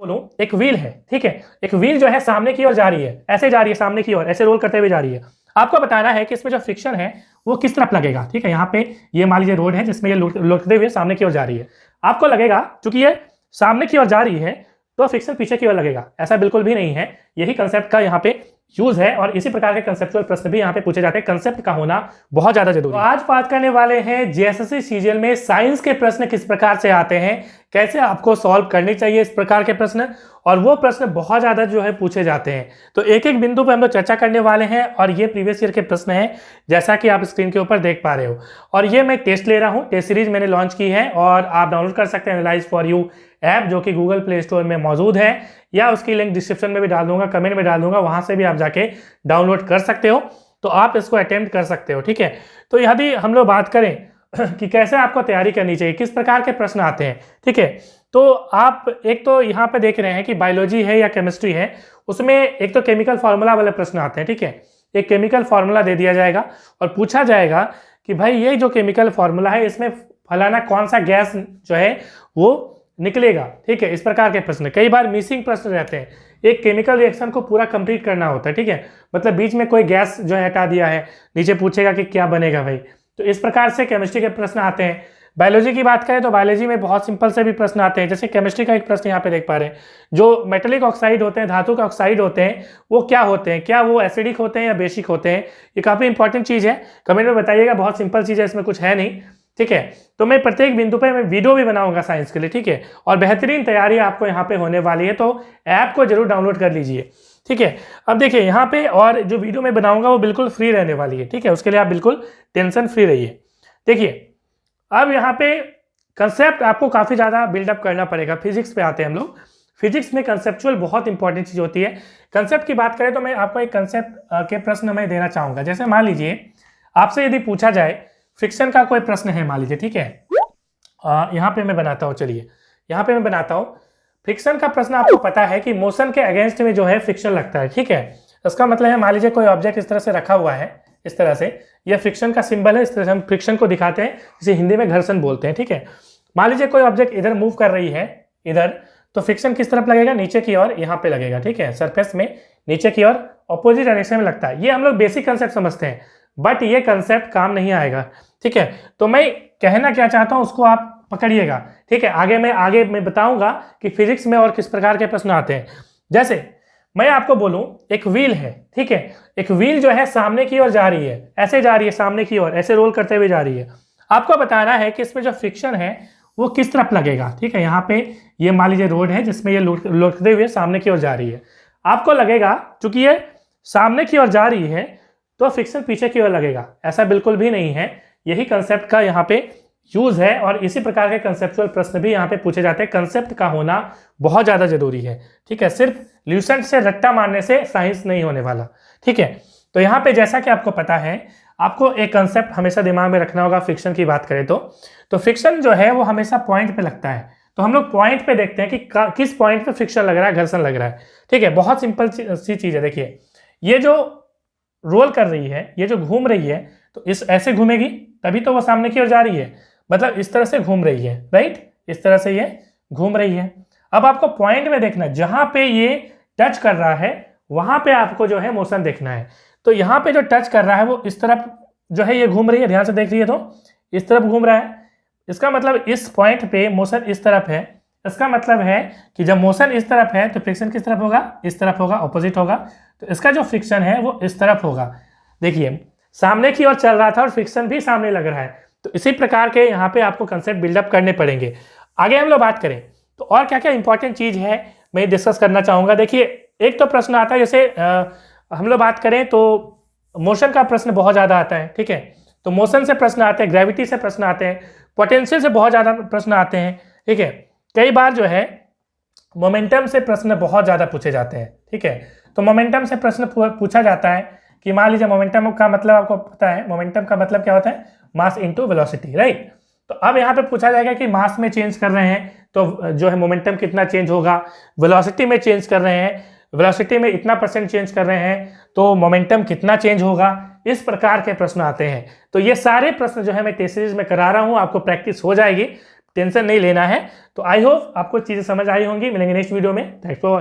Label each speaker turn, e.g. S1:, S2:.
S1: बोलूं, एक व्हील है, ठीक है। एक व्हील जो है सामने की ओर जा रही है, ऐसे जा रही है सामने की ओर, ऐसे रोल करते हुए जा रही है। आपको बताना है कि इसमें जो फ्रिक्शन है वो किस तरफ लगेगा, ठीक है। यहाँ पे ये मान लीजिए रोड है जिसमें ये लुढ़कते हुए सामने की ओर जा रही है। आपको लगेगा चूंकि ये सामने की ओर जा रही है तो फ्रिक्शन पीछे की ओर लगेगा, ऐसा बिल्कुल भी नहीं है। यही कंसेप्ट का यहाँ पे यूज है और इसी प्रकार के कंसेप्चुअल प्रश्न भी यहाँ पे पूछे जाते हैं। कंसेप्ट का होना बहुत ज्यादा जरूरी है। तो आज बात करने वाले हैं जेएसएससी सीजीएल में साइंस के प्रश्न किस प्रकार से आते हैं, कैसे आपको सॉल्व करनी चाहिए इस प्रकार के प्रश्न, और वो प्रश्न बहुत ज्यादा जो है पूछे जाते हैं। तो एक एक बिंदु पर हम लोग चर्चा करने वाले हैं और ये प्रीवियस ईयर के प्रश्न हैं जैसा कि आप स्क्रीन के ऊपर देख पा रहे हो। और ये मैं टेस्ट ले रहा हूँ, टेस्ट सीरीज मैंने लॉन्च की है और आप डाउनलोड कर सकते हैं एनालाइज फॉर यू ऐप, जो कि गूगल प्ले स्टोर में मौजूद है, या उसकी लिंक डिस्क्रिप्शन में भी डाल दूंगा, कमेंट में डाल दूंगा, वहां से भी आप जाके डाउनलोड कर सकते हो। तो आप इसको अटेम्प्ट कर सकते हो, ठीक है। तो यदि हम लोग बात करें कि कैसे आपको तैयारी करनी चाहिए, किस प्रकार के प्रश्न आते हैं, ठीक है। तो आप एक तो यहाँ पे देख रहे हैं कि बायोलॉजी है या केमिस्ट्री है, उसमें एक तो केमिकल फार्मूला वाले प्रश्न आते हैं, ठीक है। एक केमिकल फार्मूला दे दिया जाएगा और पूछा जाएगा कि भाई ये जो केमिकल फार्मूला है इसमें फलाना कौन सा गैस जो है वो निकलेगा, ठीक है। इस प्रकार के प्रश्न कई बार मिसिंग प्रश्न रहते हैं। एक केमिकल रिएक्शन को पूरा कंप्लीट करना होता है, ठीक है। मतलब बीच में कोई गैस जो है हटा दिया है, नीचे पूछेगा कि क्या बनेगा भाई। तो इस प्रकार से केमिस्ट्री के प्रश्न आते हैं। बायोलॉजी की बात करें तो बायोलॉजी में बहुत सिंपल से भी प्रश्न आते हैं। जैसे केमिस्ट्री का एक प्रश्न यहाँ पे देख पा रहे हैं, जो मेटेलिक ऑक्साइड होते हैं, धातु के ऑक्साइड होते हैं, वो क्या होते हैं, क्या वो एसिडिक होते हैं या बेसिक होते हैं। ये काफी इंपॉर्टेंट चीज है, कमेंट में बताइएगा। बहुत सिंपल चीज है, इसमें कुछ है नहीं, ठीक है। तो मैं प्रत्येक बिंदु पे मैं वीडियो भी बनाऊंगा साइंस के लिए, ठीक है। और बेहतरीन तैयारी आपको यहाँ पे होने वाली है, तो ऐप को जरूर डाउनलोड कर लीजिए, ठीक है। अब देखिए यहाँ पे, और जो वीडियो मैं बनाऊंगा वो बिल्कुल फ्री रहने वाली है, ठीक है। उसके लिए आप बिल्कुल टेंशन फ्री रहिए। देखिए अब यहाँ पे कंसेप्ट आपको काफी ज्यादा बिल्डअप करना पड़ेगा। फिजिक्स पे आते हैं हम लोग। फिजिक्स में कंसेप्चुअल बहुत इंपॉर्टेंट चीज होती है। कंसेप्ट की बात करें तो मैं आपको एक कंसेप्ट के प्रश्न मैं देना चाहूंगा। जैसे मान लीजिए आपसे यदि पूछा जाए फ्रिक्शन का कोई प्रश्न है, मान लीजिए, ठीक है। यहाँ पे मैं बनाता हूँ, चलिए यहाँ पे मैं बनाता हूँ। फ्रिक्शन का प्रश्न आपको पता है कि मोशन के अगेंस्ट में जो है फ्रिक्शन लगता है, ठीक है। इसका मतलब है मान लीजिए कोई ऑब्जेक्ट इस तरह से रखा हुआ है, इस तरह से, यह फ्रिक्शन का सिंबल है। इस तरह से हम फ्रिक्शन को दिखाते हैं, जिसे हिंदी में घर्षण बोलते हैं, ठीक है। मान लीजिए कोई ऑब्जेक्ट इधर मूव कर रही है, इधर, तो फ्रिक्शन किस तरफ लगेगा, नीचे की ओर, यहाँ पे लगेगा, ठीक है। सरफेस में नीचे की ओर ऑपोजिट डायरेक्शन में लगता है। ये हम लोग बेसिक कंसेप्ट समझते हैं, बट ये कंसेप्ट काम नहीं आएगा, ठीक है। तो मैं कहना क्या चाहता हूं उसको आप पकड़िएगा, ठीक है। आगे मैं बताऊंगा कि फिजिक्स में और किस प्रकार के प्रश्न आते हैं। जैसे मैं आपको बोलूं, एक व्हील है, ठीक है। एक व्हील जो है सामने की ओर जा रही है, ऐसे जा रही है सामने की ओर, ऐसे रोल करते हुए जा रही है। आपको बताना है कि इसमें जो फ्रिक्शन है वो किस तरफ लगेगा, ठीक है। यहाँ पे ये मान लीजिए रोड है जिसमें ये लुढ़कते हुए सामने की ओर जा रही है। आपको लगेगा चूंकि ये सामने की ओर जा रही है तो फ्रिक्शन पीछे की ओर लगेगा, ऐसा बिल्कुल भी नहीं है। यही कंसेप्ट का यहाँ पे यूज है और इसी प्रकार के कंसेप्चुअल प्रश्न भी यहाँ पे पूछे जाते हैं। कंसेप्ट का होना बहुत ज्यादा जरूरी है, ठीक है। सिर्फ ल्यूसेंट से रट्टा मारने से साइंस नहीं होने वाला, ठीक है। तो यहाँ पे जैसा कि आपको पता है, आपको एक कंसेप्ट हमेशा दिमाग में रखना होगा। फ्रिक्शन की बात करें तो फ्रिक्शन जो है वो हमेशा पॉइंट पे लगता है। तो हम लोग पॉइंट पे देखते हैं कि किस पॉइंट पे फ्रिक्शन लग रहा है, घर्षण लग रहा है, ठीक है। बहुत सिंपल सी चीज है। देखिए ये जो रोल कर रही है, ये जो घूम रही है, तो इस ऐसे घूमेगी तभी तो वो सामने की ओर जा रही है, मतलब इस तरह से घूम रही है, राइट। इस तरह से ये घूम रही है। अब आपको पॉइंट में देखना है, जहां पे ये टच कर रहा है वहां पे आपको जो है मोशन देखना है। तो यहाँ पे जो टच कर रहा है वो इस तरफ जो है ये घूम रही है, ध्यान से देख लीजिए तो इस तरफ घूम रहा है। इसका मतलब इस पॉइंट पे मोशन इस तरफ है। इसका मतलब है कि जब मोशन इस तरफ है तो फ्रिक्शन किस तरफ होगा, इस तरफ होगा, ऑपोजिट होगा। तो इसका जो फ्रिक्शन है वो इस तरफ होगा। देखिए सामने की ओर चल रहा था और फ्रिक्शन भी सामने लग रहा है। तो इसी प्रकार के यहाँ पे आपको कंसेप्ट बिल्डअप करने पड़ेंगे। आगे हम लोग बात करें तो और क्या क्या इंपॉर्टेंट चीज है मैं डिस्कस करना चाहूंगा। देखिए एक तो प्रश्न आता है, जैसे हम लोग बात करें तो मोशन का प्रश्न बहुत ज्यादा आता है, ठीक है। तो मोशन से प्रश्न आते हैं, ग्रेविटी से प्रश्न आते हैं, पोटेंशियल से बहुत ज्यादा प्रश्न आते हैं, ठीक है। कई बार जो है मोमेंटम से प्रश्न बहुत ज्यादा पूछे जाते हैं, ठीक है। तो मोमेंटम से प्रश्न पूछा जाता है कि मान लीजिए मोमेंटम का मतलब आपको पता है, मोमेंटम का मतलब क्या होता है, मास इनटू वेलोसिटी, राइट। तो अब यहाँ पे पूछा जाएगा कि मास में चेंज कर रहे हैं तो जो है मोमेंटम कितना चेंज होगा, वेलोसिटी में चेंज कर रहे हैं, वेलोसिटी में इतना % चेंज कर रहे हैं तो मोमेंटम कितना चेंज होगा। इस प्रकार के प्रश्न आते हैं। तो ये सारे प्रश्न जो है मैं टेस्ट सीरीज में करा रहा हूँ, आपको प्रैक्टिस हो जाएगी। टेंशन नहीं लेना है। तो आई होप आपको चीज़ें समझ आई होंगी। मिलेंगे नेक्स्ट वीडियो में। Thanks for watching.